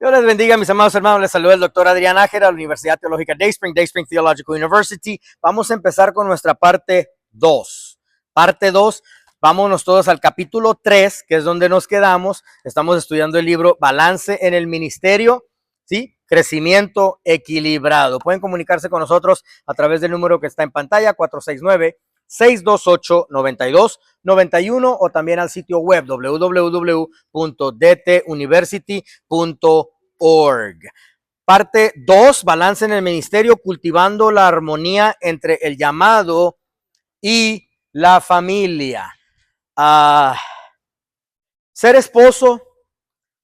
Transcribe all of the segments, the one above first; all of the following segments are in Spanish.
Dios les bendiga, mis amados hermanos. Les saluda el doctor Adrián Nájera de la Universidad Teológica Dayspring Theological University. Vamos a empezar con nuestra parte 2. Parte 2, vámonos todos al capítulo 3, que es donde nos quedamos. Estamos estudiando el libro Balance en el Ministerio, ¿sí? Crecimiento equilibrado. Pueden comunicarse con nosotros a través del número que está en pantalla, 469-628-9291, o también al sitio web www.dtuniversity.org. Parte 2, balance en el ministerio, cultivando la armonía entre el llamado y la familia. Ser esposo,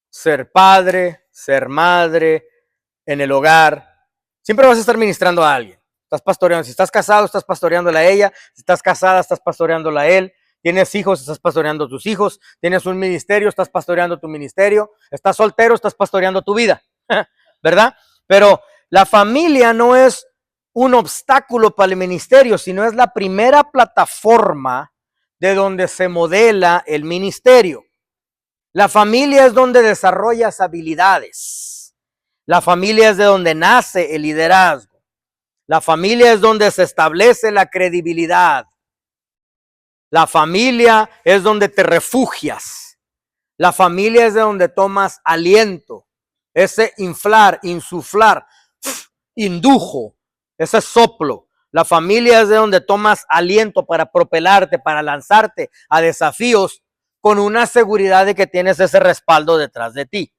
ser padre, ser madre en el hogar, siempre vas a estar ministrando a alguien. Estás pastoreando. Si estás casado, estás pastoreándola a ella. Si estás casada, estás pastoreándola a él. Tienes hijos, estás pastoreando a tus hijos. Tienes un ministerio, estás pastoreando tu ministerio. Estás soltero, estás pastoreando tu vida, ¿verdad? Pero la familia no es un obstáculo para el ministerio, sino es la primera plataforma de donde se modela el ministerio. La familia es donde desarrollas habilidades. La familia es de donde nace el liderazgo. La familia es donde se establece la credibilidad. La familia es donde te refugias. La familia es de donde tomas aliento. Ese inflar, insuflar, indujo, ese soplo. La familia es de donde tomas aliento para propelarte, para lanzarte a desafíos con una seguridad de que tienes ese respaldo detrás de ti.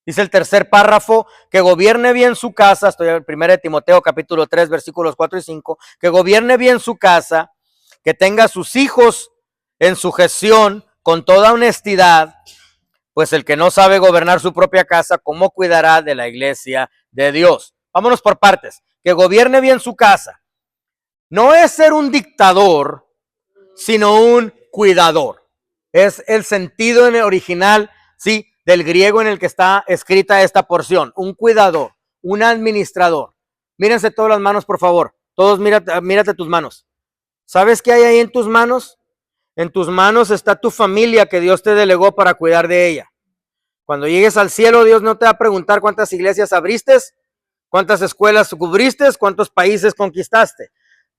Dice el tercer párrafo, que gobierne bien su casa. Estoy en 1 Timoteo capítulo 3 versículos 4 y 5. Que gobierne bien su casa, que tenga a sus hijos en sujeción con toda honestidad, pues el que no sabe gobernar su propia casa, ¿cómo cuidará de la iglesia de Dios? Vámonos por partes. Que gobierne bien su casa. No es ser un dictador, sino un cuidador. Es el sentido en el original, ¿sí?, del griego en el que está escrita esta porción. Un cuidador, un administrador. Mírense todas las manos, por favor. Todos mírate tus manos. ¿Sabes qué hay ahí en tus manos? En tus manos está tu familia que Dios te delegó para cuidar de ella. Cuando llegues al cielo, Dios no te va a preguntar cuántas iglesias abriste, cuántas escuelas cubriste, cuántos países conquistaste.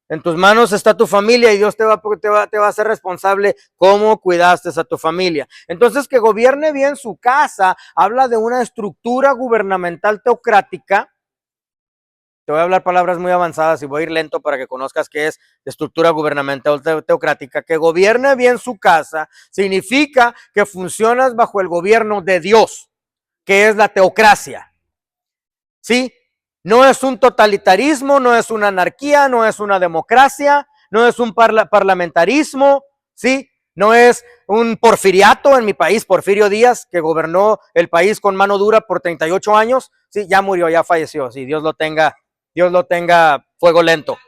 En tus manos está tu familia y Dios te va a hacer responsable cómo cuidaste a tu familia. Entonces, que gobierne bien su casa habla de una estructura gubernamental teocrática. Te voy a hablar palabras muy avanzadas y voy a ir lento para que conozcas qué es estructura gubernamental teocrática. Que gobierne bien su casa significa que funcionas bajo el gobierno de Dios, que es la teocracia. ¿Sí? No es un totalitarismo, no es una anarquía, no es una democracia, no es un parlamentarismo, ¿sí? No es un porfiriato en mi país, Porfirio Díaz, que gobernó el país con mano dura por 38 años, sí, ya murió, ya falleció, sí, Dios lo tenga fuego lento.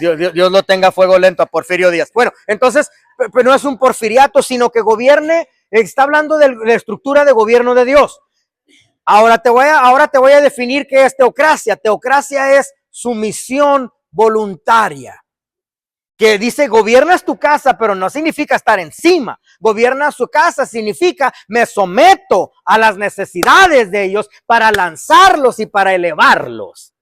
Dios lo tenga fuego lento a Porfirio Díaz. Bueno, entonces, no es un porfiriato, sino que gobierne, está hablando de la estructura de gobierno de Dios. Ahora te voy a definir qué es teocracia. Teocracia es sumisión voluntaria. Que dice, gobiernas tu casa, pero no significa estar encima. Gobierna su casa significa, me someto a las necesidades de ellos para lanzarlos y para elevarlos.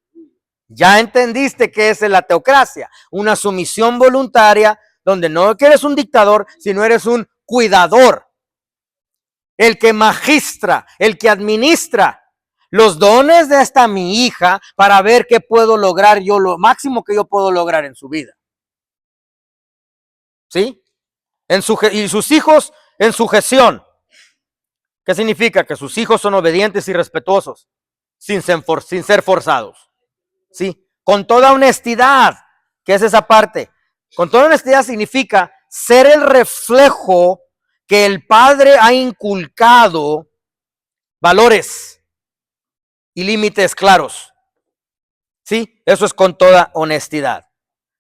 Ya entendiste qué es la teocracia. Una sumisión voluntaria donde no eres un dictador, sino eres un cuidador. El que magistra, el que administra los dones de esta mi hija para ver qué puedo lograr yo, lo máximo que yo puedo lograr en su vida. ¿Sí? Y sus hijos en sujeción. ¿Qué significa? Que sus hijos son obedientes y respetuosos, sin ser forzados. ¿Sí? Con toda honestidad, ¿qué es esa parte? Con toda honestidad significa ser el reflejo que el Padre ha inculcado, valores y límites claros. ¿Sí? Eso es con toda honestidad.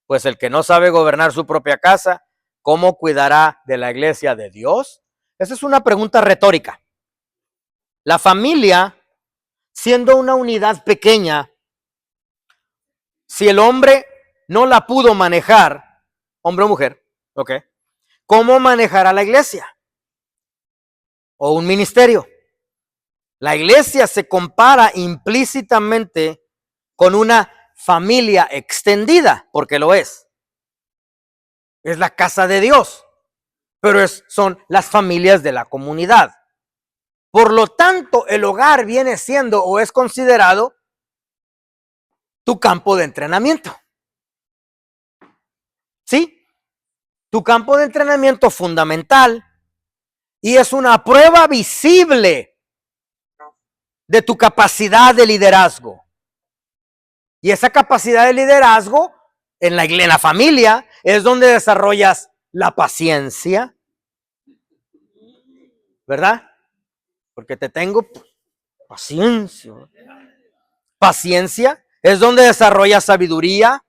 Pues el que no sabe gobernar su propia casa, ¿cómo cuidará de la iglesia de Dios? Esa es una pregunta retórica. La familia, siendo una unidad pequeña, si el hombre no la pudo manejar, hombre o mujer, ¿ok?, ¿cómo manejará la iglesia? O un ministerio. La iglesia se compara implícitamente con una familia extendida, porque lo es. Es la casa de Dios, pero son las familias de la comunidad. Por lo tanto, el hogar viene siendo o es considerado tu campo de entrenamiento. ¿Sí? Tu campo de entrenamiento fundamental, y es una prueba visible de tu capacidad de liderazgo. Y esa capacidad de liderazgo en la familia es donde desarrollas la paciencia, ¿verdad? Porque te tengo paciencia. Paciencia es donde desarrollas sabiduría,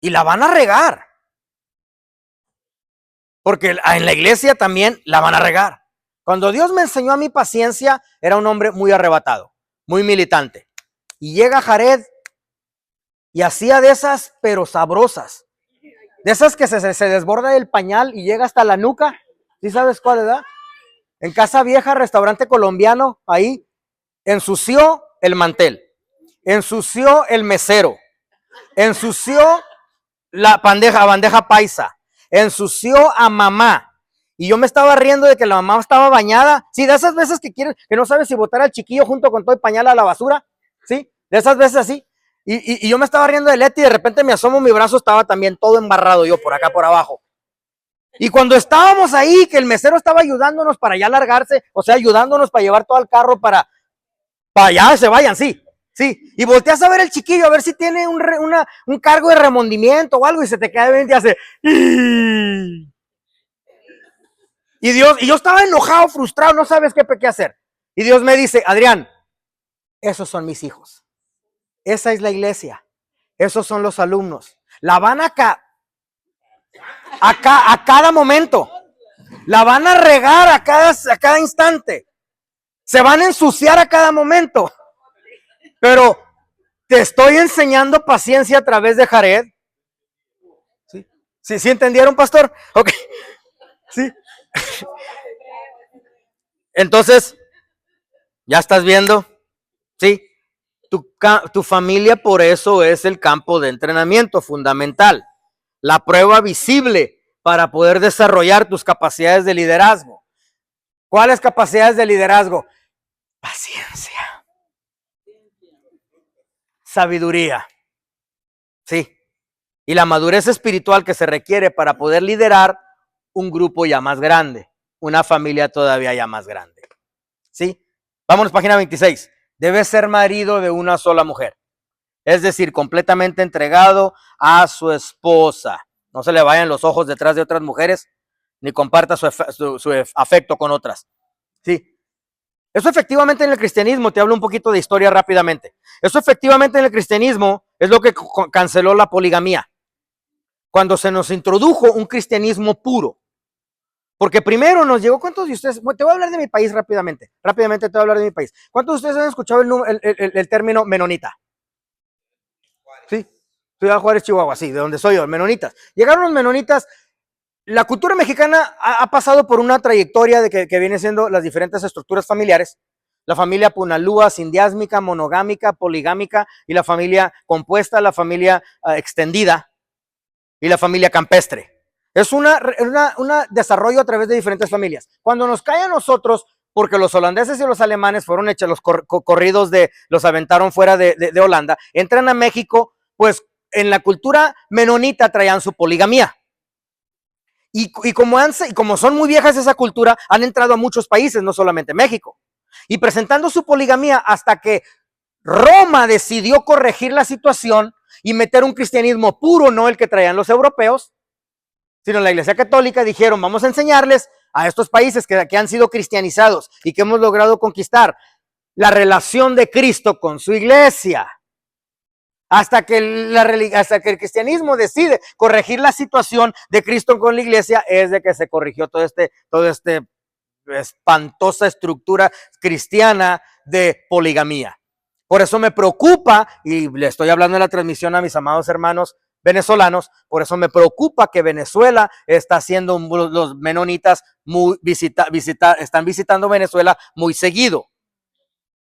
y la van a regar. Porque en la iglesia también la van a regar. Cuando Dios me enseñó a mi paciencia, era un hombre muy arrebatado, muy militante. Y llega Jared y hacía de esas, pero sabrosas. De esas que se desborda el pañal y llega hasta la nuca. ¿Sí sabes cuál, verdad? En Casa Vieja, restaurante colombiano, ahí ensució el mantel, ensució el mesero, ensució la bandeja paisa, ensució a mamá. Y yo me estaba riendo de que la mamá estaba bañada. Sí, de esas veces que quieres, que no sabes si botar al chiquillo junto con todo el pañal a la basura. Sí, de esas veces así. Y yo me estaba riendo de Leti y de repente me asomo, mi brazo estaba también todo embarrado, yo por acá por abajo. Y cuando estábamos ahí, que el mesero estaba ayudándonos para ya largarse, o sea, ayudándonos para llevar todo el carro para allá se vayan, sí. Sí, y volteas a ver el chiquillo, a ver si tiene un cargo de remordimiento o algo, y se te queda bien y hace. Y yo estaba enojado, frustrado, no sabes qué hacer. Y Dios me dice, Adrián, esos son mis hijos. Esa es la iglesia. Esos son los alumnos. La van a cada momento. La van a regar a cada instante. Se van a ensuciar a cada momento. Pero te estoy enseñando paciencia a través de Jared. ¿Sí? ¿Sí entendieron, pastor? Ok. Sí. Entonces, ¿ya estás viendo? Sí. Tu familia por eso es el campo de entrenamiento fundamental. La prueba visible para poder desarrollar tus capacidades de liderazgo. ¿Cuáles capacidades de liderazgo? Paciencia. Sabiduría. Sí. Y la madurez espiritual que se requiere para poder liderar un grupo ya más grande, una familia todavía ya más grande. ¿Sí? Vámonos, página 26. Debe ser marido de una sola mujer. Es decir, completamente entregado a su esposa. No se le vayan los ojos detrás de otras mujeres, ni comparta su afecto con otras. ¿Sí? Eso efectivamente en el cristianismo, te hablo un poquito de historia rápidamente. Eso efectivamente en el cristianismo es lo que canceló la poligamía. Cuando se nos introdujo un cristianismo puro. Porque primero nos llegó, ¿cuántos de ustedes? Te voy a hablar de mi país rápidamente. Rápidamente te voy a hablar de mi país. ¿Cuántos de ustedes han escuchado el término menonita? Sí, Ciudad Juárez, Chihuahua, sí, de donde soy yo, menonitas. Llegaron los menonitas. La cultura mexicana ha pasado por una trayectoria de que viene siendo las diferentes estructuras familiares. La familia punalúa, sindiásmica, monogámica, poligámica, y la familia compuesta, la familia extendida y la familia campestre. Es un desarrollo a través de diferentes familias. Cuando nos cae a nosotros, porque los holandeses y los alemanes fueron hechos, los corridos los aventaron fuera de Holanda, entran a México, pues en la cultura menonita traían su poligamía. Y como son muy viejas esa cultura, han entrado a muchos países, no solamente México. Y presentando su poligamía hasta que Roma decidió corregir la situación y meter un cristianismo puro, no el que traían los europeos, sino la Iglesia Católica. Dijeron, vamos a enseñarles a estos países que han sido cristianizados y que hemos logrado conquistar la relación de Cristo con su iglesia. Hasta que el cristianismo decide corregir la situación de Cristo con la iglesia, es de que se corrigió toda esta espantosa estructura cristiana de poligamía. Por eso me preocupa, y le estoy hablando en la transmisión a mis amados hermanos venezolanos. Por eso me preocupa que Venezuela está haciendo, los menonitas están visitando Venezuela muy seguido.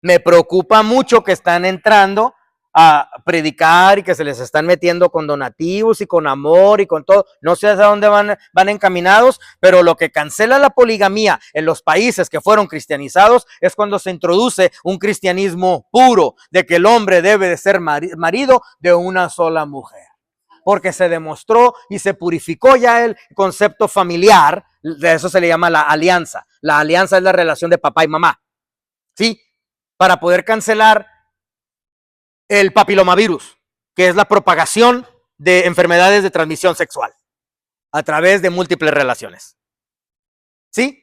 Me preocupa mucho que están entrando a predicar y que se les están metiendo con donativos y con amor y con todo. No sé hacia dónde van encaminados, pero lo que cancela la poligamía en los países que fueron cristianizados es cuando se introduce un cristianismo puro, de que el hombre debe de ser marido de una sola mujer. Porque se demostró y se purificó ya el concepto familiar, de eso se le llama la alianza. La alianza es la relación de papá y mamá, ¿sí? Para poder cancelar el papilomavirus, que es la propagación de enfermedades de transmisión sexual a través de múltiples relaciones. ¿Sí?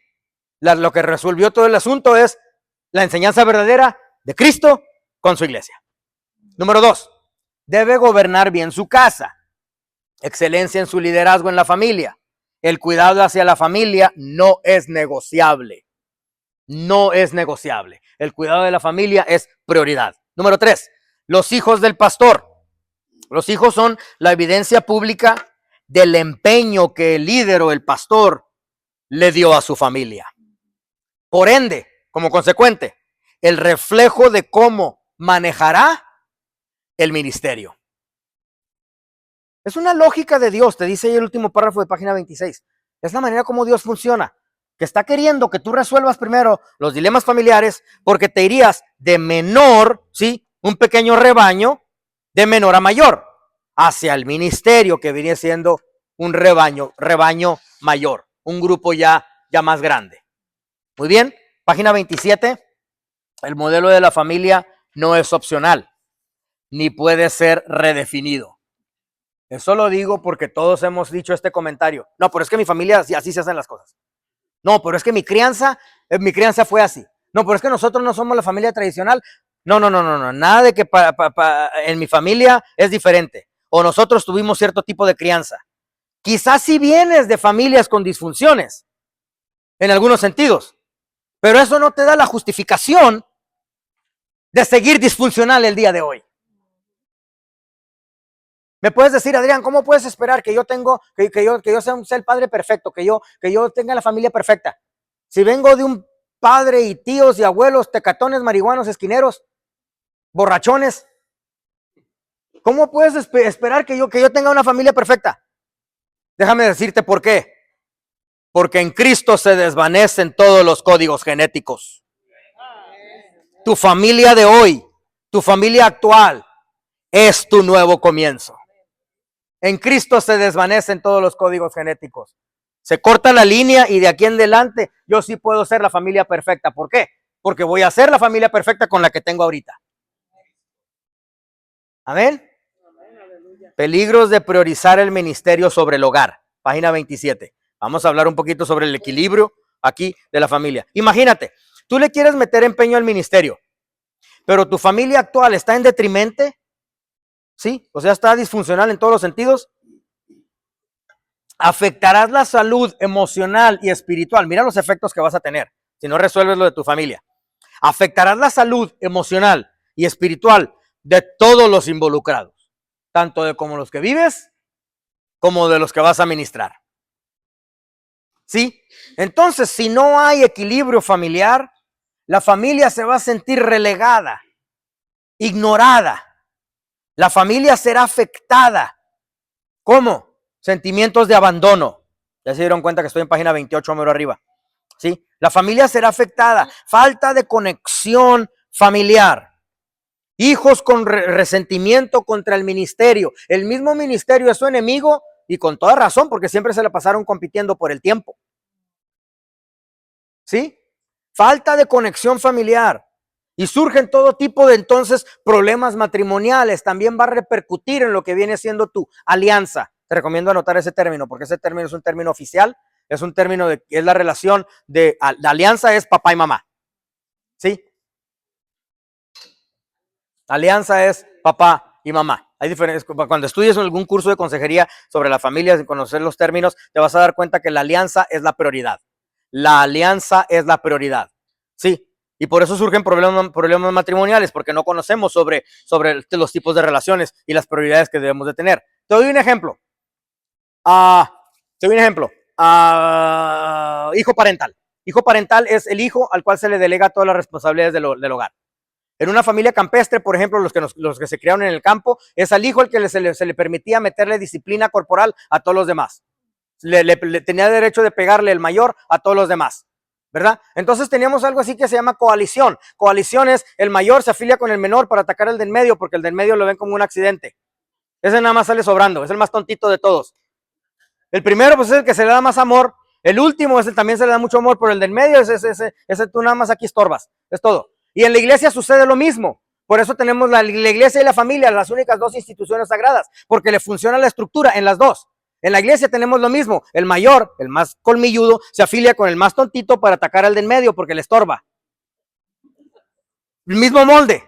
Lo que resolvió todo el asunto es la enseñanza verdadera de Cristo con su iglesia. Número 2, debe gobernar bien su casa. Excelencia en su liderazgo en la familia. El cuidado hacia la familia no es negociable. No es negociable. El cuidado de la familia es prioridad. Número 3, los hijos del pastor. Los hijos son la evidencia pública del empeño que el líder o el pastor le dio a su familia. Por ende, como consecuente, el reflejo de cómo manejará el ministerio. Es una lógica de Dios, te dice ahí el último párrafo de página 26. Es la manera como Dios funciona, que está queriendo que tú resuelvas primero los dilemas familiares, porque te irías de menor, ¿sí? Un pequeño rebaño, de menor a mayor, hacia el ministerio, que viene siendo un rebaño mayor, un grupo ya más grande. Muy bien, página 27, el modelo de la familia no es opcional, ni puede ser redefinido. Eso lo digo porque todos hemos dicho este comentario. No, pero es que mi familia así se hacen las cosas. No, pero es que mi crianza fue así. No, pero es que nosotros no somos la familia tradicional. No. Nada de que en mi familia es diferente. O nosotros tuvimos cierto tipo de crianza. Quizás si vienes de familias con disfunciones, en algunos sentidos. Pero eso no te da la justificación de seguir disfuncional el día de hoy. Me puedes decir, Adrián, ¿cómo puedes esperar que yo sea el padre perfecto, que yo tenga la familia perfecta? Si vengo de un padre y tíos y abuelos, tecatones, marihuanos, esquineros, borrachones, ¿cómo puedes esperar que yo tenga una familia perfecta? Déjame decirte por qué. Porque en Cristo se desvanecen todos los códigos genéticos. Tu familia de hoy, tu familia actual, es tu nuevo comienzo. En Cristo se desvanecen todos los códigos genéticos. Se corta la línea y de aquí en adelante yo sí puedo ser la familia perfecta. ¿Por qué? Porque voy a ser la familia perfecta con la que tengo ahorita. Amén. Peligros de priorizar el ministerio sobre el hogar. Página 27. Vamos a hablar un poquito sobre el equilibrio aquí de la familia. Imagínate, tú le quieres meter empeño al ministerio, pero tu familia actual está en detrimento. ¿Sí? O sea, está disfuncional en todos los sentidos. Afectarás la salud emocional y espiritual. Mira los efectos que vas a tener si no resuelves lo de tu familia. Afectarás la salud emocional y espiritual de todos los involucrados, tanto de como los que vives, como de los que vas a ministrar. ¿Sí? Entonces, si no hay equilibrio familiar, la familia se va a sentir relegada, ignorada. La familia será afectada. ¿Cómo? Sentimientos de abandono. Ya se dieron cuenta que estoy en página 28, mero arriba. ¿Sí? La familia será afectada. Falta de conexión familiar. Hijos con resentimiento contra el ministerio. El mismo ministerio es su enemigo y con toda razón, porque siempre se la pasaron compitiendo por el tiempo. ¿Sí? Falta de conexión familiar. Y surgen todo tipo de entonces problemas matrimoniales. También va a repercutir en lo que viene siendo tu alianza. Te recomiendo anotar ese término, porque ese término es un término oficial. Es un término es la relación de la alianza es papá y mamá. ¿Sí? Alianza es papá y mamá. Hay diferentes. Cuando estudies algún curso de consejería sobre la familia, sin conocer los términos, te vas a dar cuenta que la alianza es la prioridad. La alianza es la prioridad. Sí. Y por eso surgen problemas matrimoniales, porque no conocemos sobre los tipos de relaciones y las prioridades que debemos de tener. Te doy un ejemplo. Te doy un ejemplo. Hijo parental. Hijo parental es el hijo al cual se le delega todas las responsabilidades del hogar. En una familia campestre, por ejemplo, los que se criaron en el campo, es al hijo el que se le permitía meterle disciplina corporal a todos los demás. Le tenía derecho de pegarle el mayor a todos los demás, ¿verdad? Entonces teníamos algo así que se llama coalición. Coalición es el mayor se afilia con el menor para atacar al del medio, porque el del medio lo ven como un accidente. Ese nada más sale sobrando, es el más tontito de todos. El primero pues es el que se le da más amor. El último es el también se le da mucho amor, pero el del medio ese tú nada más aquí estorbas, es todo. Y en la iglesia sucede lo mismo. Por eso tenemos la iglesia y la familia, las únicas dos instituciones sagradas, porque le funciona la estructura en las dos. En la iglesia tenemos lo mismo. El mayor, el más colmilludo, se afilia con el más tontito para atacar al del medio porque le estorba. El mismo molde,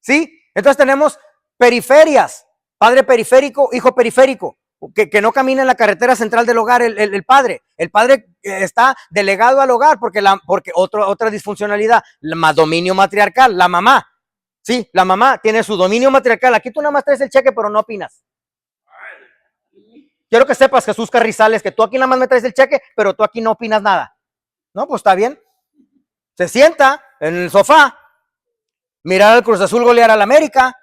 ¿sí? Entonces tenemos periferias, padre periférico, hijo periférico, que no camina en la carretera central del hogar el padre. El padre está delegado al hogar porque otra disfuncionalidad, dominio matriarcal, la mamá. Sí, la mamá tiene su dominio matriarcal. Aquí tú nada más traes el cheque, pero no opinas. Quiero que sepas, Jesús Carrizales, que tú aquí nada más me traes el cheque, pero tú aquí no opinas nada. No, pues está bien. Se sienta en el sofá, mirar al Cruz Azul golear al América,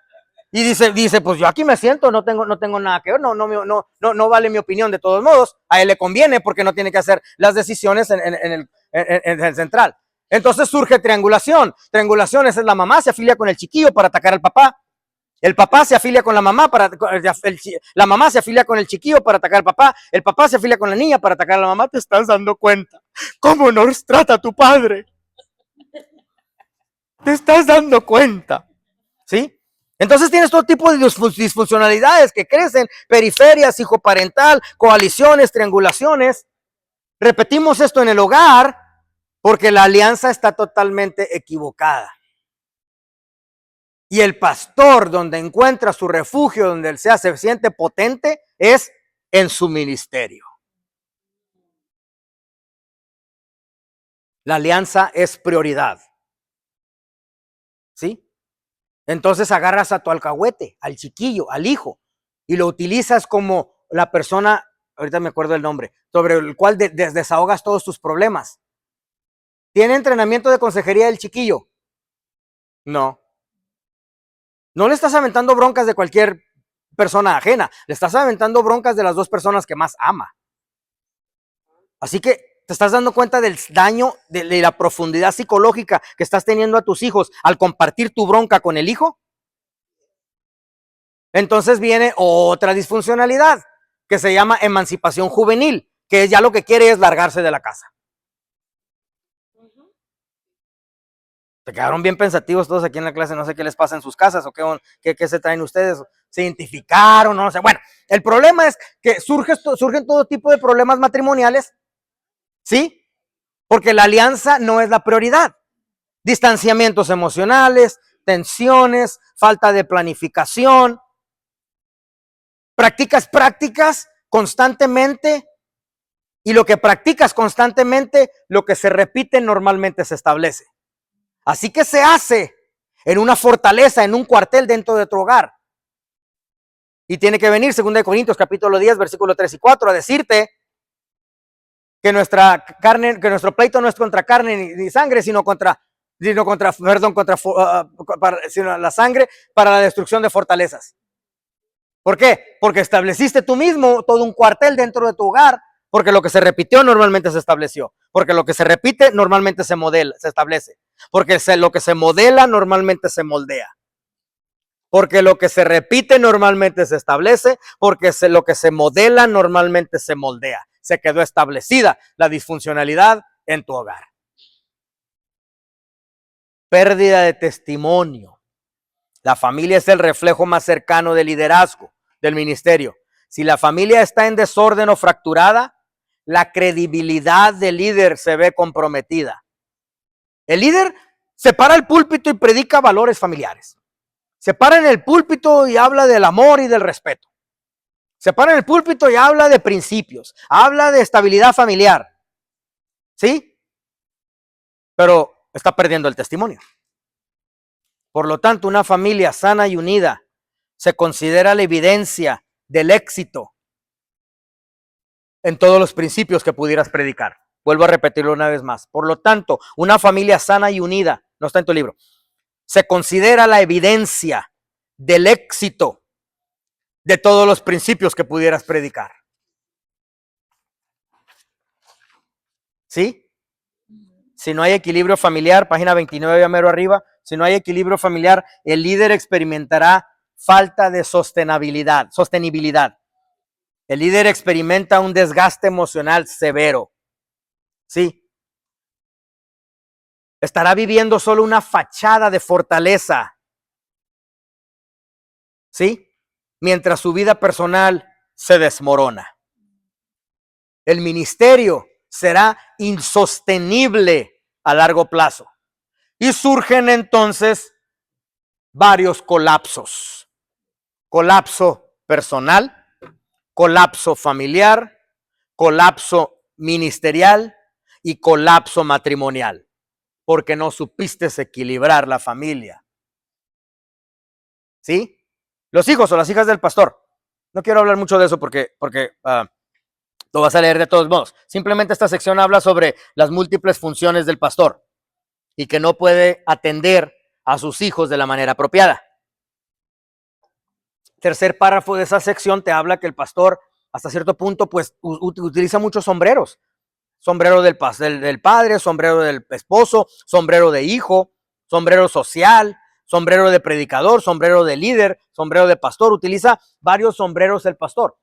y dice, pues yo aquí me siento, no tengo nada que ver, no vale mi opinión de todos modos. A él le conviene porque no tiene que hacer las decisiones en el central. Entonces surge triangulación. Triangulación es la mamá se afilia con el chiquillo para atacar al papá. El papá se afilia con la mamá la mamá se afilia con el chiquillo para atacar al papá. El papá se afilia con la niña para atacar a la mamá. Te estás dando cuenta cómo nos trata tu padre. Te estás dando cuenta, ¿sí? Entonces tienes todo tipo de disfuncionalidades que crecen, periferias, hijo parental, coaliciones, triangulaciones. Repetimos esto en el hogar porque la alianza está totalmente equivocada. Y el pastor donde encuentra su refugio, donde él se siente potente, es en su ministerio. La alianza es prioridad. ¿Sí? Entonces agarras a tu alcahuete, al chiquillo, al hijo, y lo utilizas como la persona, ahorita me acuerdo el nombre, sobre el cual desahogas todos tus problemas. ¿Tiene entrenamiento de consejería el chiquillo? No. No le estás aventando broncas de cualquier persona ajena, le estás aventando broncas de las dos personas que más ama. Así que te estás dando cuenta del daño, de la profundidad psicológica que estás teniendo a tus hijos al compartir tu bronca con el hijo. Entonces viene otra disfuncionalidad que se llama emancipación juvenil, que ya lo que quiere es largarse de la casa. Se quedaron bien pensativos todos aquí en la clase, no sé qué les pasa en sus casas o qué se traen ustedes, se identificaron, no sé. Bueno, el problema es que surgen todo tipo de problemas matrimoniales, ¿sí? Porque la alianza no es la prioridad. Distanciamientos emocionales, tensiones, falta de planificación. Practicas constantemente y lo que practicas constantemente, lo que se repite normalmente se establece. Así que se hace en una fortaleza, en un cuartel dentro de tu hogar. Y tiene que venir 2 Corintios capítulo 10, versículo 3 y 4 a decirte que nuestra carne, que nuestro pleito no es contra carne ni sangre, sino sino la sangre para la destrucción de fortalezas. ¿Por qué? Porque estableciste tú mismo todo un cuartel dentro de tu hogar, porque lo que se repitió normalmente se estableció, porque lo que se repite normalmente se establece, porque lo que se modela normalmente se moldea, porque lo que se repite normalmente se establece, porque lo que se modela normalmente se moldea. Se quedó establecida la disfuncionalidad en tu hogar. Pérdida de testimonio. La familia es el reflejo más cercano del liderazgo, del ministerio. Si la familia está en desorden o fracturada, la credibilidad del líder se ve comprometida. El líder se para el púlpito y predica valores familiares. Se para en el púlpito y habla del amor y del respeto. Se para en el púlpito y habla de principios, habla de estabilidad familiar. ¿Sí? Pero está perdiendo el testimonio. Por lo tanto, una familia sana y unida se considera la evidencia del éxito en todos los principios que pudieras predicar. Vuelvo a repetirlo una vez más. Por lo tanto, una familia sana y unida, no está en tu libro, se considera la evidencia del éxito de todos los principios que pudieras predicar. ¿Sí? Si no hay equilibrio familiar, página 29, ya mero arriba, si no hay equilibrio familiar, el líder experimentará falta de sostenibilidad. El líder experimenta un desgaste emocional severo. ¿Sí? Estará viviendo solo una fachada de fortaleza. ¿Sí? Mientras su vida personal se desmorona. El ministerio será insostenible a largo plazo. Y surgen entonces varios colapsos. Colapso personal, colapso familiar, colapso ministerial y colapso matrimonial. Porque no supiste equilibrar la familia. ¿Sí? Los hijos o las hijas del pastor. No quiero hablar mucho de eso porque lo vas a leer de todos modos. Simplemente esta sección habla sobre las múltiples funciones del pastor y que no puede atender a sus hijos de la manera apropiada. Tercer párrafo de esa sección te habla que el pastor hasta cierto punto pues utiliza muchos sombreros. Sombrero del padre, sombrero del esposo, sombrero de hijo, sombrero social, sombrero de predicador, sombrero de líder, sombrero de pastor. Utiliza varios sombreros el pastor.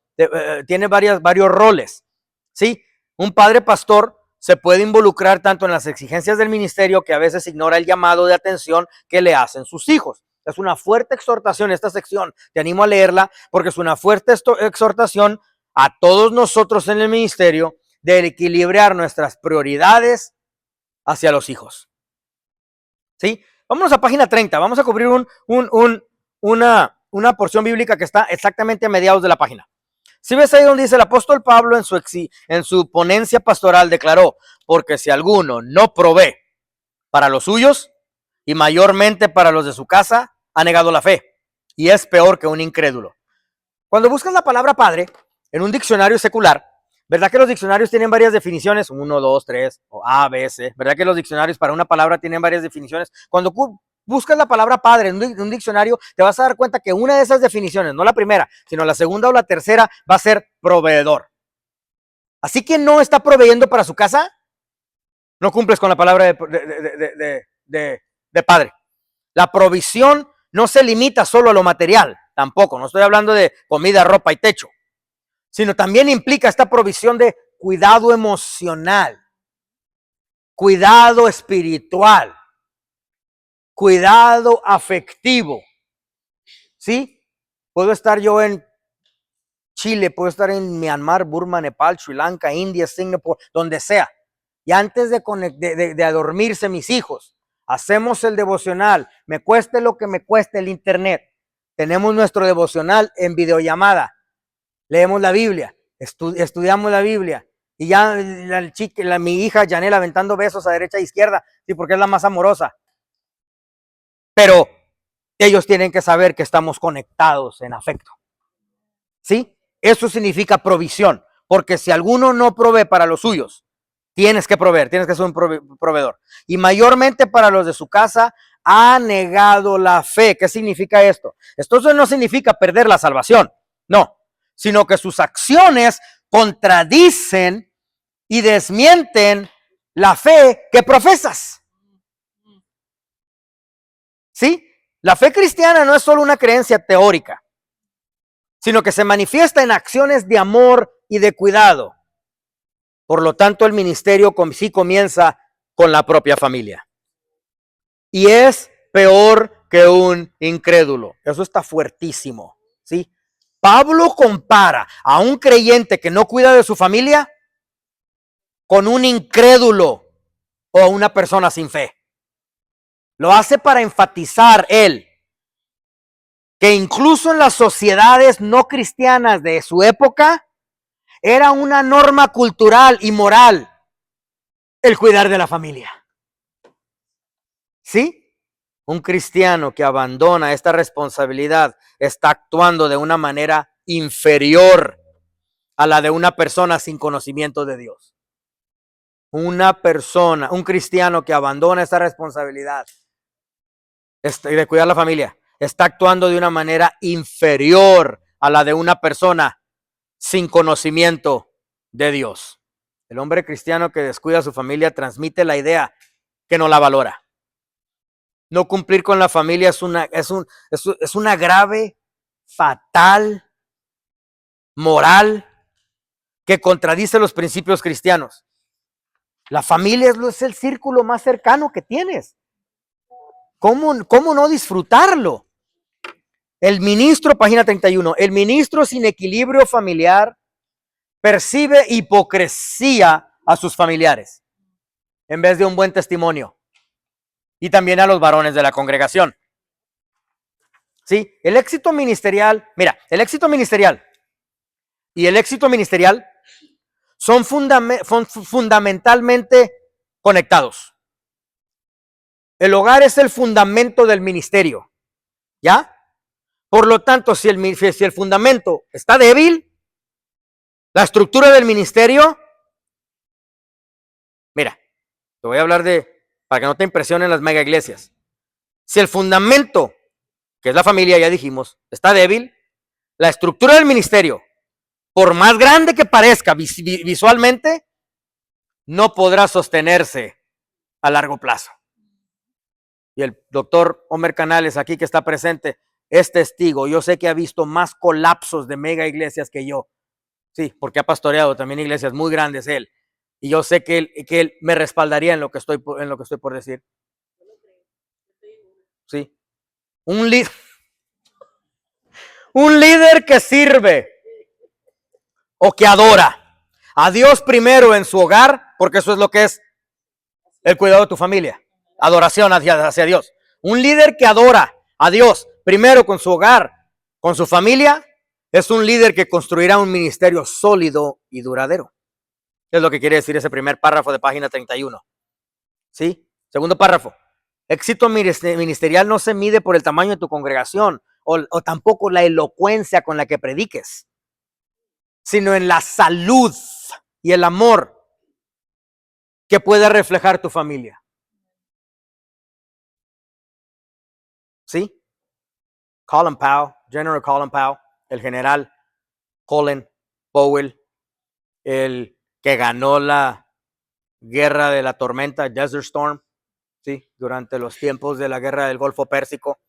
Tiene varios roles. ¿Sí? Un padre pastor se puede involucrar tanto en las exigencias del ministerio que a veces ignora el llamado de atención que le hacen sus hijos. Es una fuerte exhortación esta sección. Te animo a leerla porque es una fuerte exhortación a todos nosotros en el ministerio de equilibrar nuestras prioridades hacia los hijos. ¿Sí? Vámonos a página 30. Vamos a cubrir una porción bíblica que está exactamente a mediados de la página. Si ves ahí donde dice el apóstol Pablo en su ponencia pastoral declaró, porque si alguno no provee para los suyos y mayormente para los de su casa, ha negado la fe y es peor que un incrédulo. Cuando buscas la palabra padre en un diccionario secular, ¿verdad que los diccionarios tienen varias definiciones? 1, 2, 3, o A, B, C. ¿Verdad que los diccionarios para una palabra tienen varias definiciones? Cuando buscas la palabra padre en un diccionario, te vas a dar cuenta que una de esas definiciones, no la primera, sino la segunda o la tercera, va a ser proveedor. Así que no está proveyendo para su casa, no cumples con la palabra de padre. La provisión no se limita solo a lo material, tampoco. No estoy hablando de comida, ropa y techo, sino también implica esta provisión de cuidado emocional, cuidado espiritual, cuidado afectivo. ¿Sí? Puedo estar yo en Chile, puedo estar en Myanmar, Burma, Nepal, Sri Lanka, India, Singapur, donde sea. Y antes de dormirse mis hijos, hacemos el devocional, me cueste lo que me cueste el internet. Tenemos nuestro devocional en videollamada. Leemos la Biblia, estudiamos la Biblia. Y ya mi hija Janela aventando besos a derecha e izquierda, sí, porque es la más amorosa. Pero ellos tienen que saber que estamos conectados en afecto. ¿Sí? Eso significa provisión, porque si alguno no provee para los suyos, tienes que proveer, tienes que ser un proveedor. Y mayormente para los de su casa, ha negado la fe. ¿Qué significa esto? Esto no significa perder la salvación, no, sino que sus acciones contradicen y desmienten la fe que profesas. ¿Sí? La fe cristiana no es solo una creencia teórica, sino que se manifiesta en acciones de amor y de cuidado. Por lo tanto, el ministerio sí comienza con la propia familia. Y es peor que un incrédulo. Eso está fuertísimo, ¿sí? Pablo compara a un creyente que no cuida de su familia con un incrédulo o a una persona sin fe. Lo hace para enfatizar él que incluso en las sociedades no cristianas de su época era una norma cultural y moral el cuidar de la familia. ¿Sí? Un cristiano que abandona esta responsabilidad está actuando de una manera inferior a la de una persona sin conocimiento de Dios. Una persona, un cristiano que abandona esa responsabilidad de cuidar la familia, está actuando de una manera inferior a la de una persona sin conocimiento de Dios. El hombre cristiano que descuida a su familia transmite la idea que no la valora. No cumplir con la familia es una grave, fatal, moral que contradice los principios cristianos. La familia es el círculo más cercano que tienes. ¿Cómo no disfrutarlo? El ministro, página 31, el ministro sin equilibrio familiar percibe hipocresía a sus familiares en vez de un buen testimonio. Y también a los varones de la congregación. ¿Sí? El éxito ministerial, mira, el éxito ministerial y el éxito ministerial son fundamentalmente conectados. El hogar es el fundamento del ministerio, ¿ya? Por lo tanto, si el fundamento está débil, la estructura del ministerio, mira, te voy a hablar para que no te impresionen las mega iglesias. Si el fundamento, que es la familia, ya dijimos, está débil, la estructura del ministerio, por más grande que parezca visualmente, no podrá sostenerse a largo plazo. Y el doctor Homer Canales, aquí que está presente, es testigo. Yo sé que ha visto más colapsos de mega iglesias que yo. Sí, porque ha pastoreado también iglesias muy grandes él. Y yo sé que él me respaldaría en lo que estoy por decir. Sí. Un líder que sirve o que adora a Dios primero en su hogar, porque eso es lo que es el cuidado de tu familia. Adoración hacia Dios. Un líder que adora a Dios primero con su hogar, con su familia, es un líder que construirá un ministerio sólido y duradero. Es lo que quiere decir ese primer párrafo de página 31. ¿Sí? Segundo párrafo. Éxito ministerial no se mide por el tamaño de tu congregación o tampoco la elocuencia con la que prediques, sino en la salud y el amor que puede reflejar tu familia. ¿Sí? Colin Powell, General Colin Powell, el general Colin Powell, el que ganó la guerra de la tormenta, Desert Storm, ¿sí? Durante los tiempos de la guerra del Golfo Pérsico.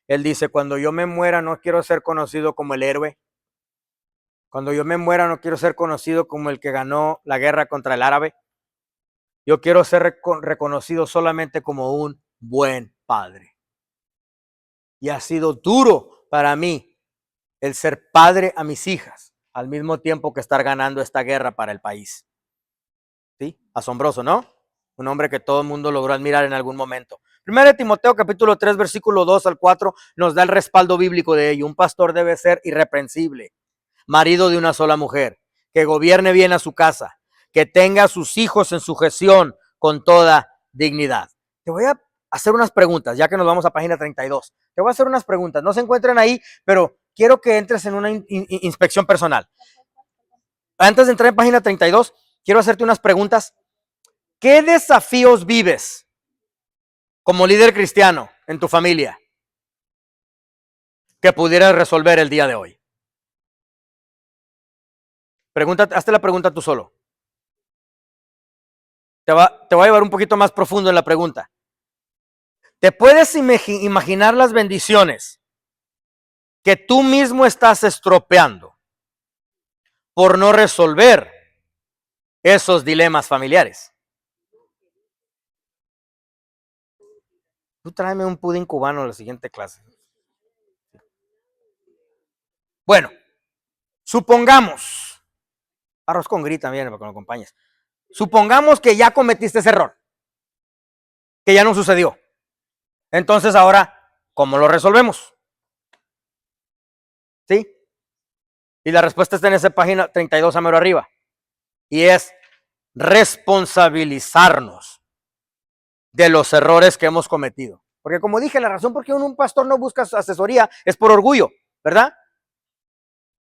Él dice, cuando yo me muera no quiero ser conocido como el héroe. Cuando yo me muera no quiero ser conocido como el que ganó la guerra contra el árabe. Yo quiero ser reconocido solamente como un buen padre. Y ha sido duro para mí el ser padre a mis hijas, al mismo tiempo que estar ganando esta guerra para el país. ¿Sí? Asombroso, ¿no? Un hombre que todo el mundo logró admirar en algún momento. 1 Timoteo capítulo 3, versículo 2 al 4 nos da el respaldo bíblico de ello. Un pastor debe ser irreprensible, marido de una sola mujer, que gobierne bien a su casa, que tenga a sus hijos en sujeción con toda dignidad. Te voy a hacer unas preguntas, ya que nos vamos a página 32. Te voy a hacer unas preguntas. No se encuentran ahí, pero quiero que entres en una inspección personal. Antes de entrar en página 32, quiero hacerte unas preguntas. ¿Qué desafíos vives como líder cristiano en tu familia que pudieras resolver el día de hoy? Hazte la pregunta tú solo. Te voy a llevar un poquito más profundo en la pregunta. ¿Te puedes imaginar las bendiciones que tú mismo estás estropeando por no resolver esos dilemas familiares? Tú tráeme un pudín cubano en la siguiente clase. Bueno, supongamos, arroz con gris también para que lo acompañes. Supongamos que ya cometiste ese error, que ya no sucedió. Entonces ahora, ¿cómo lo resolvemos? ¿Sí? Y la respuesta está en esa página 32 a mero arriba. Y es responsabilizarnos de los errores que hemos cometido. Porque como dije, la razón por qué un pastor no busca asesoría es por orgullo, ¿verdad?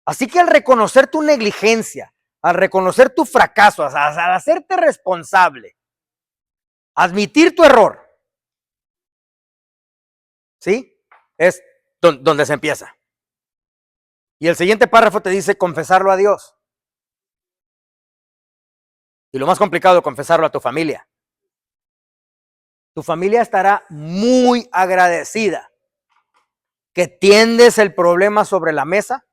Así que al reconocer tu negligencia, al reconocer tu fracaso, al hacerte responsable, admitir tu error, ¿sí? Es donde se empieza. Y el siguiente párrafo te dice confesarlo a Dios. Y lo más complicado, confesarlo a tu familia. Tu familia estará muy agradecida que tiendes el problema sobre la mesa,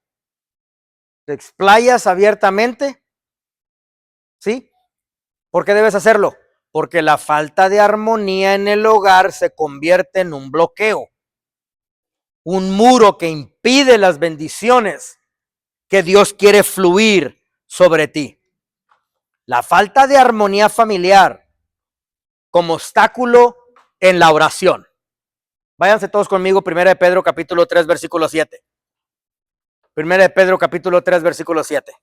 te explayas abiertamente, ¿sí? ¿Por qué debes hacerlo? Porque la falta de armonía en el hogar se convierte en un bloqueo, un muro que impide las bendiciones que Dios quiere fluir sobre ti. La falta de armonía familiar como obstáculo en la oración. Váyanse todos conmigo, 1 Pedro capítulo 3, versículo 7. 1 Pedro capítulo 3, versículo 7.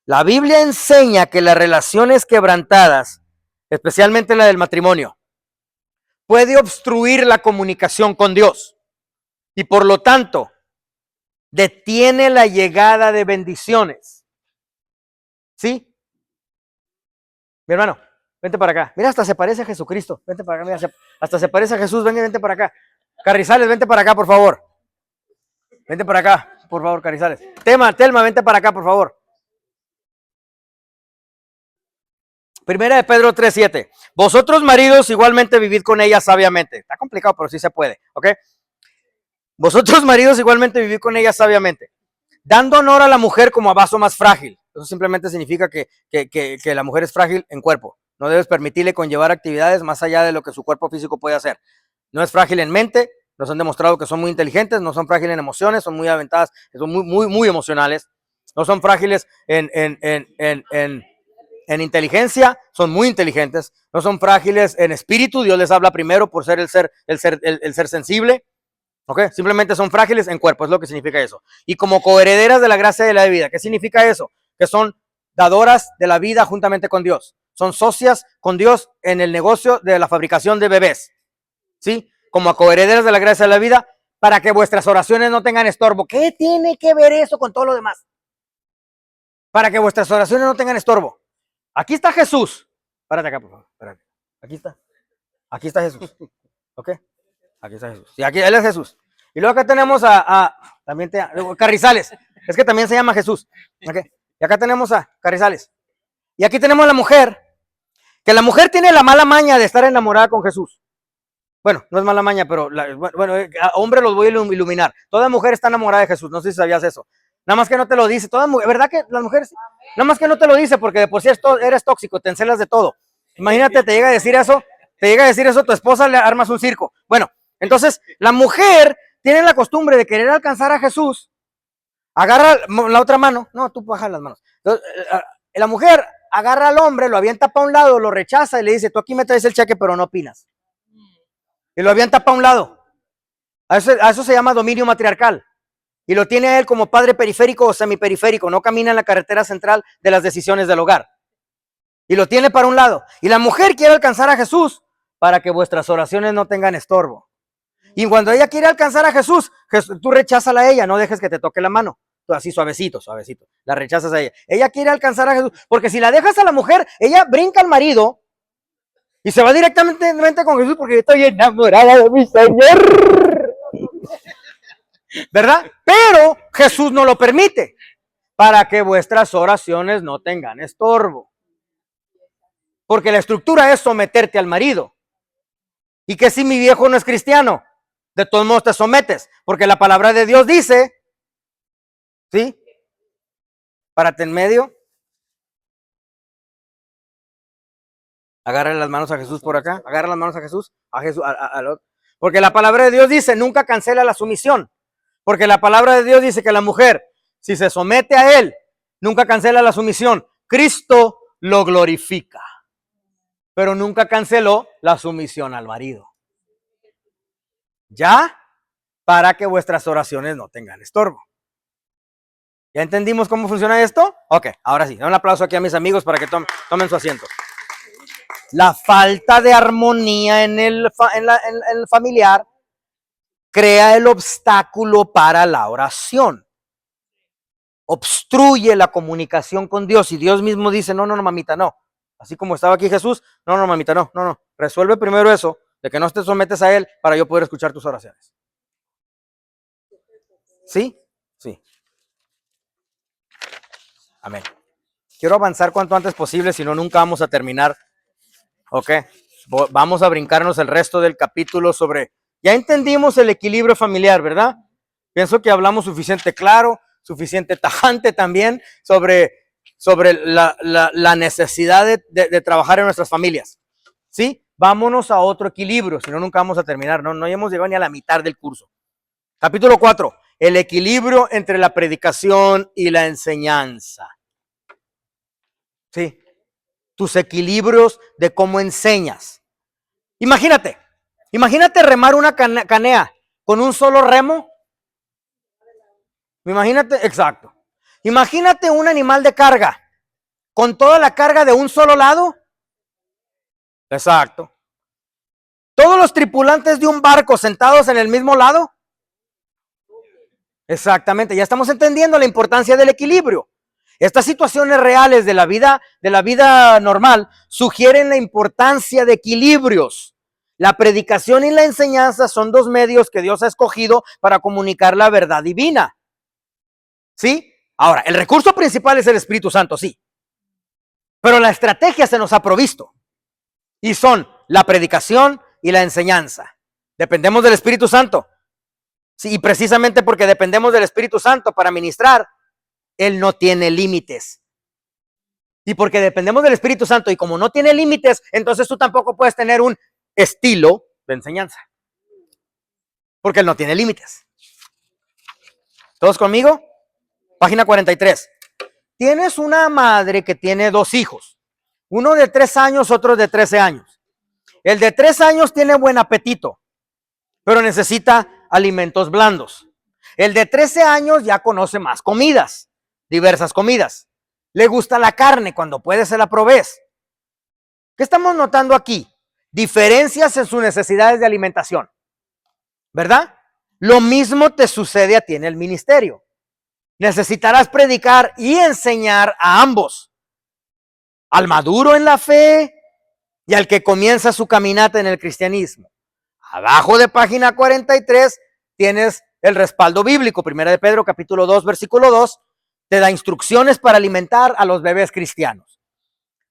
La Biblia enseña que las relaciones quebrantadas, especialmente la del matrimonio, puede obstruir la comunicación con Dios y por lo tanto detiene la llegada de bendiciones. ¿Sí? Mi hermano, vente para acá. Mira, hasta se parece a Jesucristo. Vente para acá, mira, hasta se parece a Jesús. Vente para acá. Carrizales, vente para acá, por favor. Vente para acá, por favor, Carrizales. Telma, vente para acá, por favor. 1 Pedro 3:7. Vosotros maridos igualmente vivid con ella sabiamente. Está complicado, pero sí se puede, ¿ok? Vosotros maridos igualmente vivid con ella sabiamente, dando honor a la mujer como a vaso más frágil. Eso simplemente significa que la mujer es frágil en cuerpo. No debes permitirle conllevar actividades más allá de lo que su cuerpo físico puede hacer. No es frágil en mente, nos han demostrado que son muy inteligentes, no son frágiles en emociones, son muy aventadas, son muy emocionales. No son frágiles en inteligencia, son muy inteligentes. No son frágiles en espíritu, Dios les habla primero por ser el ser sensible. ¿Ok? Simplemente son frágiles en cuerpo, es lo que significa eso. Y como coherederas de la gracia de la vida, ¿qué significa eso? Que son dadoras de la vida juntamente con Dios. Son socias con Dios en el negocio de la fabricación de bebés. ¿Sí? Como coherederas de la gracia de la vida, para que vuestras oraciones no tengan estorbo. ¿Qué tiene que ver eso con todo lo demás? Para que vuestras oraciones no tengan estorbo. Aquí está Jesús. Párate acá, por favor. Párate. Aquí está. Aquí está Jesús. ¿Ok? Aquí está Jesús. Y aquí él es Jesús. Y luego acá tenemos también Carrizales. Es que también se llama Jesús. ¿Okay? Y acá tenemos a Carrizales. Y aquí tenemos a la mujer. Que la mujer tiene la mala maña de estar enamorada con Jesús. Bueno, no es mala maña, pero a hombres los voy a iluminar. Toda mujer está enamorada de Jesús. No sé si sabías eso. Nada más que no te lo dice. ¿Verdad que las mujeres? Nada más que no te lo dice porque de por sí eres tóxico, te encelas de todo. Imagínate, te llega a decir eso, tu esposa, le armas un circo. Bueno, entonces la mujer tiene la costumbre de querer alcanzar a Jesús. Agarra la otra mano. No, tú bajas las manos. Entonces, la mujer agarra al hombre, lo avienta para un lado, lo rechaza y le dice, tú aquí me traes el cheque, pero no opinas. Y lo avienta para un lado. A eso se llama dominio matriarcal. Y lo tiene a él como padre periférico o semiperiférico. No camina en la carretera central de las decisiones del hogar. Y lo tiene para un lado. Y la mujer quiere alcanzar a Jesús para que vuestras oraciones no tengan estorbo. Y cuando ella quiere alcanzar a Jesús, tú recházala a ella, no dejes que te toque la mano. Tú así suavecito, la rechazas a ella. Ella quiere alcanzar a Jesús, porque si la dejas a la mujer, ella brinca al marido y se va directamente con Jesús porque estoy enamorada de mi Señor. ¿Verdad? Pero Jesús no lo permite para que vuestras oraciones no tengan estorbo. Porque la estructura es someterte al marido. ¿Y que si mi viejo no es cristiano? De todos modos te sometes, porque la palabra de Dios dice, ¿sí? Párate en medio. Agarra las manos a Jesús por acá. Agarra las manos a Jesús. Porque la palabra de Dios dice, nunca cancela la sumisión. Porque la palabra de Dios dice que la mujer, si se somete a él, nunca cancela la sumisión. Cristo lo glorifica. Pero nunca canceló la sumisión al marido. ¿Ya? Para que vuestras oraciones no tengan estorbo. ¿Ya entendimos cómo funciona esto? Ok, ahora sí. Un aplauso aquí a mis amigos para que tomen su asiento. La falta de armonía en el familiar crea el obstáculo para la oración. obstruye la comunicación con Dios y Dios mismo dice, no, mamita, no. Así como estaba aquí Jesús, no, mamita, no. Resuelve primero eso, de que no te sometes a Él para yo poder escuchar tus oraciones. ¿Sí? Sí. Amén. Quiero avanzar cuanto antes posible, si no, nunca vamos a terminar. Ok. Vamos a brincarnos el resto del capítulo sobre... Ya entendimos el equilibrio familiar, ¿verdad? Pienso que hablamos suficiente claro, suficiente tajante también sobre la necesidad de trabajar en nuestras familias. ¿Sí? Vámonos a otro equilibrio, si no, nunca vamos a terminar. No hemos llegado ni a la mitad del curso. Capítulo 4. El equilibrio entre la predicación y la enseñanza. Sí. Tus equilibrios de cómo enseñas. Imagínate remar una canea con un solo remo. Imagínate, exacto. Imagínate un animal de carga con toda la carga de un solo lado. Exacto. Todos los tripulantes de un barco sentados en el mismo lado. Exactamente, ya estamos entendiendo la importancia del equilibrio. Estas situaciones reales de la vida normal sugieren la importancia de equilibrios. La predicación y la enseñanza son dos medios que Dios ha escogido para comunicar la verdad divina. ¿Sí? Ahora, el recurso principal es el Espíritu Santo, sí. Pero la estrategia se nos ha provisto. Y son la predicación y la enseñanza. Dependemos del Espíritu Santo. Sí, y precisamente porque dependemos del Espíritu Santo para ministrar, Él no tiene límites. Y porque dependemos del Espíritu Santo y como no tiene límites, entonces tú tampoco puedes tener un estilo de enseñanza. Porque Él no tiene límites. ¿Todos conmigo? Página 43. Tienes una madre que tiene dos hijos. Uno de 3 años, otro de 13 años. El de 3 años tiene buen apetito, pero necesita alimentos blandos. El de 13 años ya conoce más comidas, diversas comidas. Le gusta la carne, cuando puede se la provees. ¿Qué estamos notando aquí? Diferencias en sus necesidades de alimentación, ¿verdad? Lo mismo te sucede a ti en el ministerio. Necesitarás predicar y enseñar a ambos. Al maduro en la fe y al que comienza su caminata en el cristianismo. Abajo de página 43 tienes el respaldo bíblico. Primera de Pedro, capítulo 2, versículo 2, te da instrucciones para alimentar a los bebés cristianos.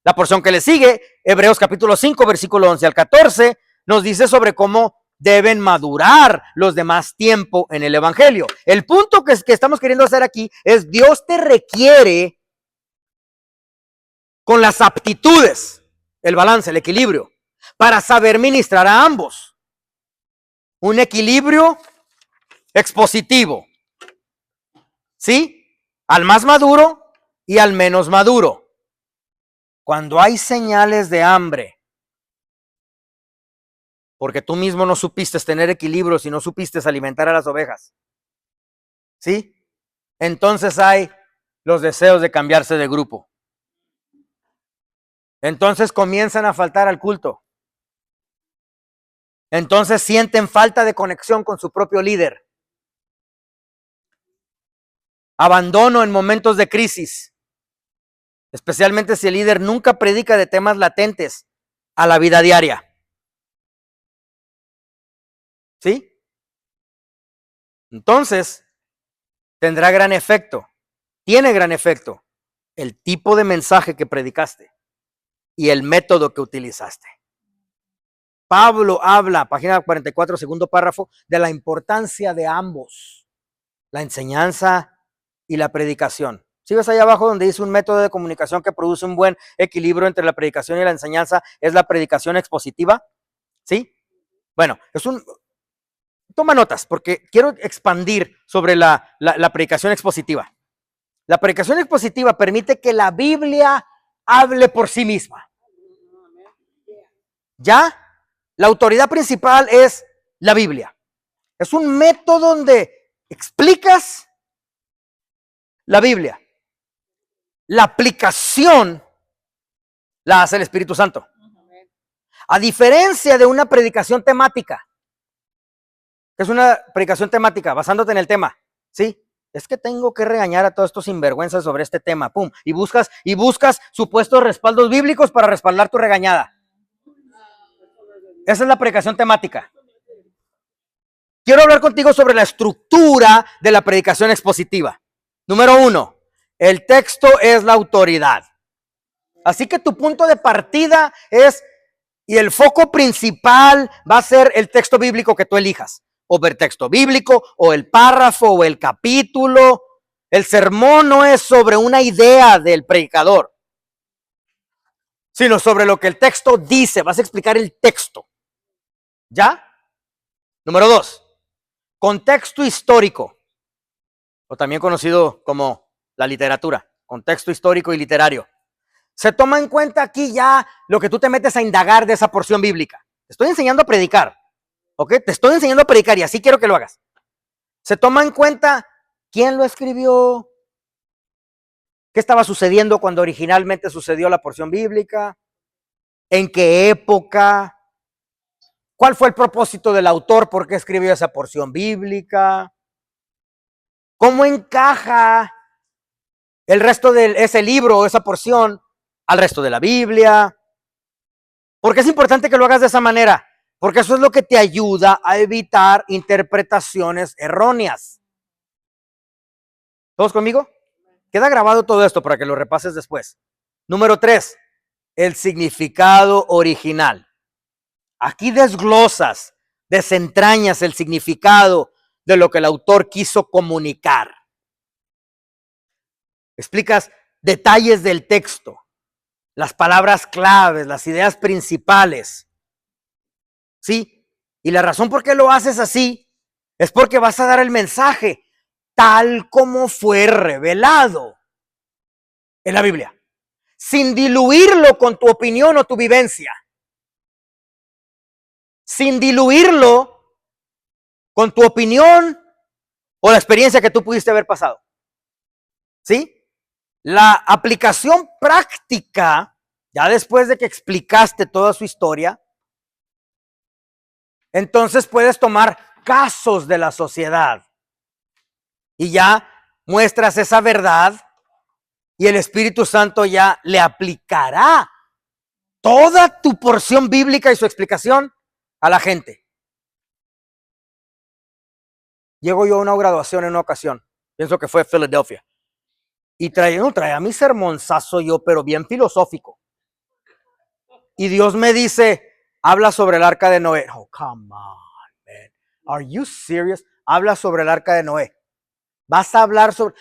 La porción que le sigue, Hebreos capítulo 5, versículo 11 al 14, nos dice sobre cómo deben madurar los demás tiempo en el evangelio. El punto que estamos queriendo hacer aquí es: Dios te requiere con las aptitudes, el balance, el equilibrio, para saber ministrar a ambos. Un equilibrio expositivo, ¿sí? Al más maduro y al menos maduro. Cuando hay señales de hambre, porque tú mismo no supiste tener equilibrio si no supiste alimentar a las ovejas, ¿sí? Entonces hay los deseos de cambiarse de grupo. Entonces comienzan a faltar al culto. Entonces sienten falta de conexión con su propio líder. Abandono en momentos de crisis, especialmente si el líder nunca predica de temas latentes a la vida diaria. ¿Sí? Entonces, tendrá gran efecto, tiene gran efecto el tipo de mensaje que predicaste y el método que utilizaste. Pablo habla, página 44, segundo párrafo, de la importancia de ambos, la enseñanza y la predicación. ¿Sí ves ahí abajo donde dice un método de comunicación que produce un buen equilibrio entre la predicación y la enseñanza? Es la predicación expositiva. ¿Sí? Bueno, toma notas porque quiero expandir sobre la predicación expositiva. La predicación expositiva permite que la Biblia hable por sí misma. ¿Ya? La autoridad principal es la Biblia. Es un método donde explicas la Biblia. La aplicación la hace el Espíritu Santo. A diferencia de una predicación temática, que es una predicación temática basándote en el tema, ¿sí? Es que tengo que regañar a todos estos sinvergüenzas sobre este tema, pum, y buscas supuestos respaldos bíblicos para respaldar tu regañada. Esa es la predicación temática. Quiero hablar contigo sobre la estructura de la predicación expositiva. Número 1, el texto es la autoridad. Así que tu punto de partida es, y el foco principal va a ser el texto bíblico que tú elijas. O el texto bíblico, o el párrafo, o el capítulo. El sermón no es sobre una idea del predicador, sino sobre lo que el texto dice. Vas a explicar el texto. ¿Ya? Número 2, contexto histórico, o también conocido como la literatura, contexto histórico y literario. Se toma en cuenta aquí ya lo que tú te metes a indagar de esa porción bíblica. Te estoy enseñando a predicar, ¿ok? Te estoy enseñando a predicar y así quiero que lo hagas. Se toma en cuenta quién lo escribió, qué estaba sucediendo cuando originalmente sucedió la porción bíblica, en qué época, cuál fue el propósito del autor, por qué escribió esa porción bíblica, cómo encaja el resto de ese libro o esa porción al resto de la Biblia. ¿Por qué es importante que lo hagas de esa manera? Porque eso es lo que te ayuda a evitar interpretaciones erróneas. ¿Todos conmigo? Queda grabado todo esto para que lo repases después. Número 3, el significado original. Aquí desglosas, desentrañas el significado de lo que el autor quiso comunicar. Explicas detalles del texto, las palabras claves, las ideas principales. ¿Sí? Y la razón por qué lo haces así es porque vas a dar el mensaje tal como fue revelado en la Biblia, sin diluirlo con tu opinión o tu vivencia, sin diluirlo con tu opinión o la experiencia que tú pudiste haber pasado. ¿Sí? La aplicación práctica, ya después de que explicaste toda su historia, entonces puedes tomar casos de la sociedad y ya muestras esa verdad y el Espíritu Santo ya le aplicará toda tu porción bíblica y su explicación a la gente. Llego yo a una graduación en una ocasión, pienso que fue Filadelfia, y traía mi sermonzazo yo, pero bien filosófico. Y Dios me dice, habla sobre el arca de Noé. Oh, come on, man. Are you serious? Habla sobre el arca de Noé. Vas a hablar sobre...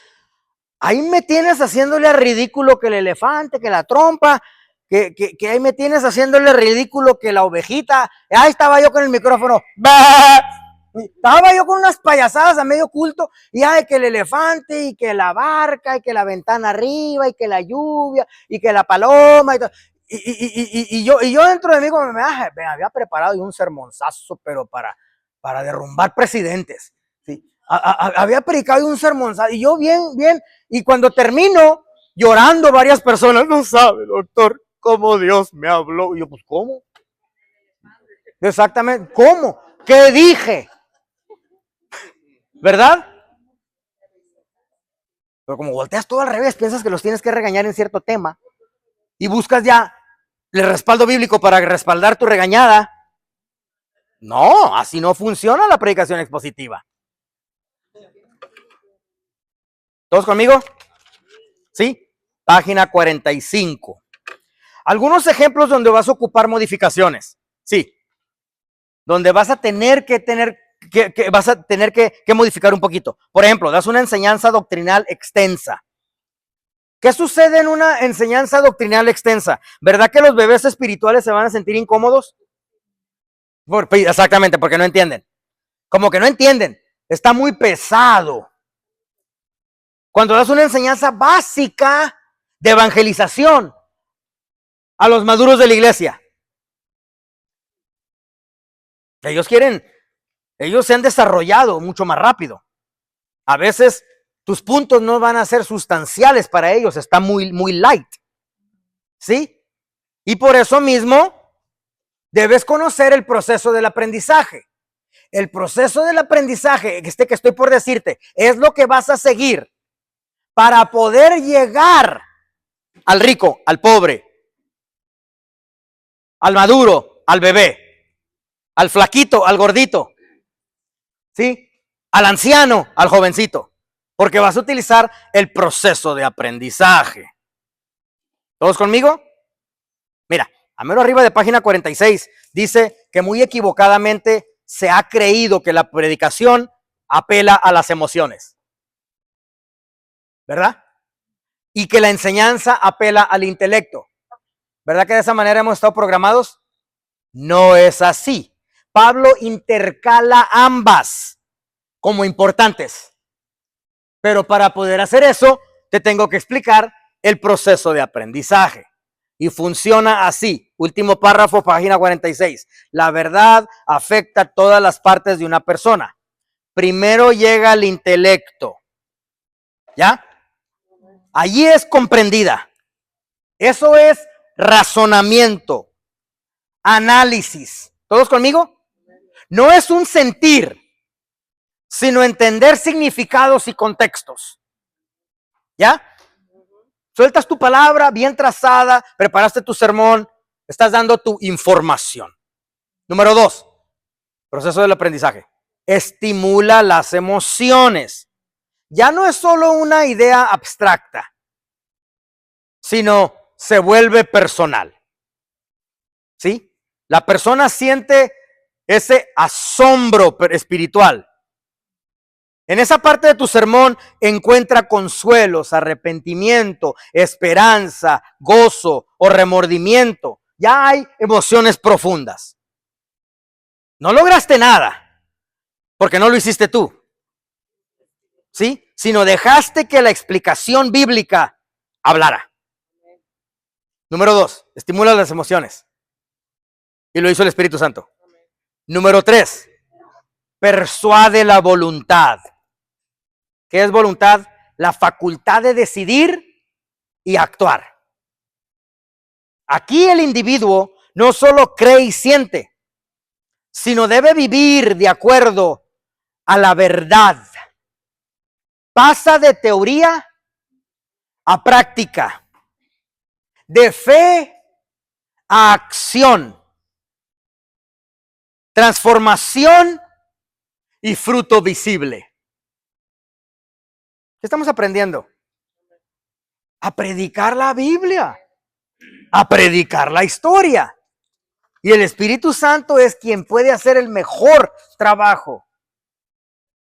Ahí me tienes haciéndole ridículo que el elefante, que la trompa, que ahí me tienes haciéndole ridículo que la ovejita. Ahí estaba yo con el micrófono. ¡Bah! Estaba yo con unas payasadas a medio culto, y hay que el elefante, y que la barca, y que la ventana arriba, y que la lluvia, y que la paloma, y todo. Y yo dentro de mí como me había preparado un sermonzazo, pero para derrumbar presidentes. ¿Sí? Había predicado un sermonzazo, y yo bien, y cuando termino, llorando varias personas, no sabe, doctor, cómo Dios me habló. Y yo, pues, ¿cómo? Exactamente, ¿cómo? ¿Qué dije? ¿Verdad? Pero como volteas todo al revés, piensas que los tienes que regañar en cierto tema y buscas ya el respaldo bíblico para respaldar tu regañada. No, así no funciona la predicación expositiva. ¿Todos conmigo? ¿Sí? Página 45. Algunos ejemplos donde vas a ocupar modificaciones. Sí. Donde vas a tener que modificar un poquito. Por ejemplo, das una enseñanza doctrinal extensa. ¿Qué sucede en una enseñanza doctrinal extensa? ¿Verdad que los bebés espirituales se van a sentir incómodos? Exactamente, porque no entienden. Como que no entienden. Está muy pesado. Cuando das una enseñanza básica de evangelización a los maduros de la iglesia, ellos se han desarrollado mucho más rápido. A veces tus puntos no van a ser sustanciales para ellos, está muy light. ¿Sí? Y por eso mismo debes conocer el proceso del aprendizaje. El proceso del aprendizaje, que estoy por decirte, es lo que vas a seguir para poder llegar al rico, al pobre, al maduro, al bebé, al flaquito, al gordito, ¿sí? Al anciano, al jovencito, porque vas a utilizar el proceso de aprendizaje. ¿Todos conmigo? Mira, a mero arriba de página 46 dice que muy equivocadamente se ha creído que la predicación apela a las emociones, ¿verdad? Y que la enseñanza apela al intelecto. ¿Verdad que de esa manera hemos estado programados? No es así. Pablo intercala ambas como importantes. Pero para poder hacer eso, te tengo que explicar el proceso de aprendizaje. Y funciona así. Último párrafo, página 46. La verdad afecta a todas las partes de una persona. Primero llega el intelecto. ¿Ya? Allí es comprendida. Eso es razonamiento, análisis. ¿Todos conmigo? No es un sentir, sino entender significados y contextos. ¿Ya? Sueltas tu palabra bien trazada, preparaste tu sermón, estás dando tu información. Número 2, proceso del aprendizaje. Estimula las emociones. Ya no es solo una idea abstracta, sino se vuelve personal. ¿Sí? La persona siente ese asombro espiritual. En esa parte de tu sermón encuentra consuelos, arrepentimiento, esperanza, gozo o remordimiento. Ya hay emociones profundas. No lograste nada, porque no lo hiciste tú, ¿sí? Sino dejaste que la explicación bíblica hablara. Número 2, estimula las emociones. Y lo hizo el Espíritu Santo. Número 3, persuade la voluntad. ¿Qué es voluntad? La facultad de decidir y actuar. Aquí el individuo no solo cree y siente, sino debe vivir de acuerdo a la verdad. Pasa de teoría a práctica, de fe a acción, transformación y fruto visible. ¿Qué estamos aprendiendo? A predicar la Biblia, a predicar la historia. Y el Espíritu Santo es quien puede hacer el mejor trabajo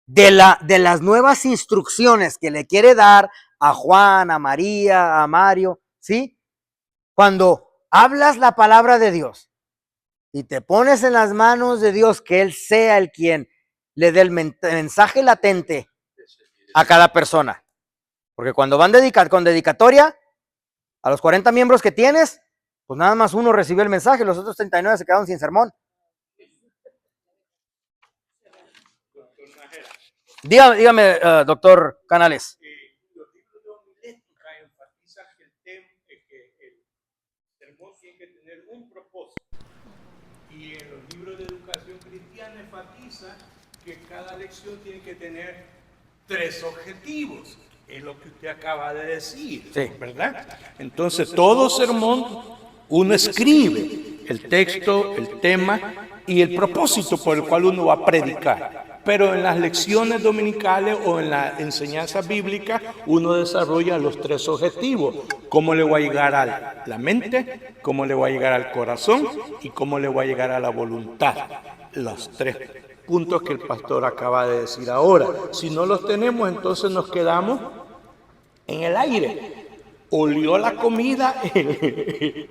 de las nuevas instrucciones que le quiere dar a Juan, a María, a Mario, ¿sí? Cuando hablas la palabra de Dios y te pones en las manos de Dios, que Él sea el quien le dé el mensaje latente a cada persona. Porque cuando van con dedicatoria, a los 40 miembros que tienes, pues nada más uno recibió el mensaje, los otros 39 se quedaron sin sermón. Dígame, doctor Canales. Los libros de homilética enfatizan que el sermón tiene que tener un propósito. Y en los libros de educación cristiana enfatiza que cada lección tiene que tener 3 objetivos. Es lo que usted acaba de decir, sí, ¿verdad? Entonces, todo sermón uno escribe el texto, el tema y el propósito por el cual uno va a predicar. Pero en las lecciones dominicales o en la enseñanza bíblica uno desarrolla los 3 objetivos. Cómo le va a llegar a la mente, cómo le va a llegar al corazón y cómo le va a llegar a la voluntad. Los 3 puntos que el pastor acaba de decir ahora. Si no los tenemos, entonces nos quedamos en el aire. Olió la comida,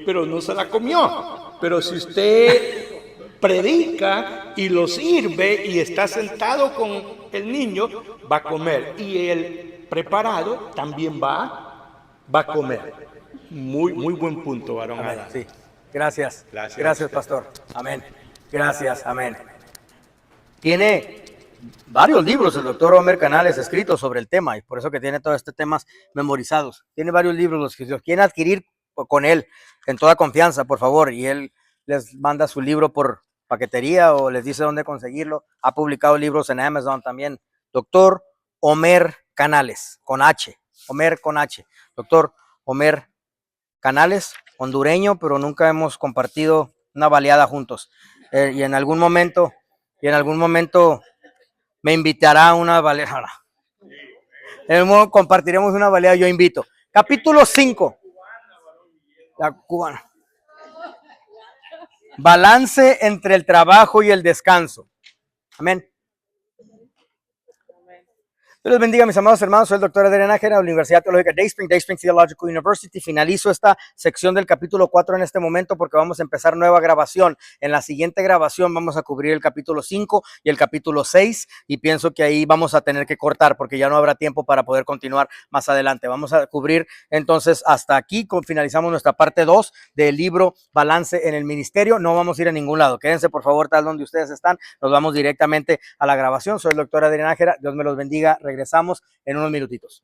pero no se la comió. Pero si usted predica y lo sirve y está sentado con el niño, va a comer. Y el preparado también va a comer. Muy buen punto, varón. Amén, sí. Gracias, pastor. Amén. Gracias, amén. Tiene varios libros el doctor Homer Canales escritos sobre el tema, y por eso que tiene todos estos temas memorizados. Tiene varios libros, los que los quieren adquirir con él, en toda confianza, por favor, y él les manda su libro por paquetería o les dice dónde conseguirlo. Ha publicado libros en Amazon también. Doctor Homer Canales, con H. Homer con H. Doctor Homer Canales, hondureño, pero nunca hemos compartido una baleada juntos. Y en algún momento me invitará a una baleada. En el modo compartiremos una baleada, yo invito. Capítulo 5. La cubana. Balance entre el trabajo y el descanso. Amén. Dios les bendiga, mis amados hermanos. Soy el doctor Adrián Nájera de la Universidad Teológica Day Spring Theological University. Finalizo esta sección del capítulo 4 en este momento porque vamos a empezar nueva grabación. En la siguiente grabación vamos a cubrir el capítulo 5 y el capítulo 6 y pienso que ahí vamos a tener que cortar porque ya no habrá tiempo para poder continuar más adelante. Vamos a cubrir entonces hasta aquí, finalizamos nuestra parte 2 del libro Balance en el Ministerio. No vamos a ir a ningún lado. Quédense por favor tal donde ustedes están. Nos vamos directamente a la grabación. Soy el doctor Adrián Nájera. Dios me los bendiga. Regresamos en unos minutitos.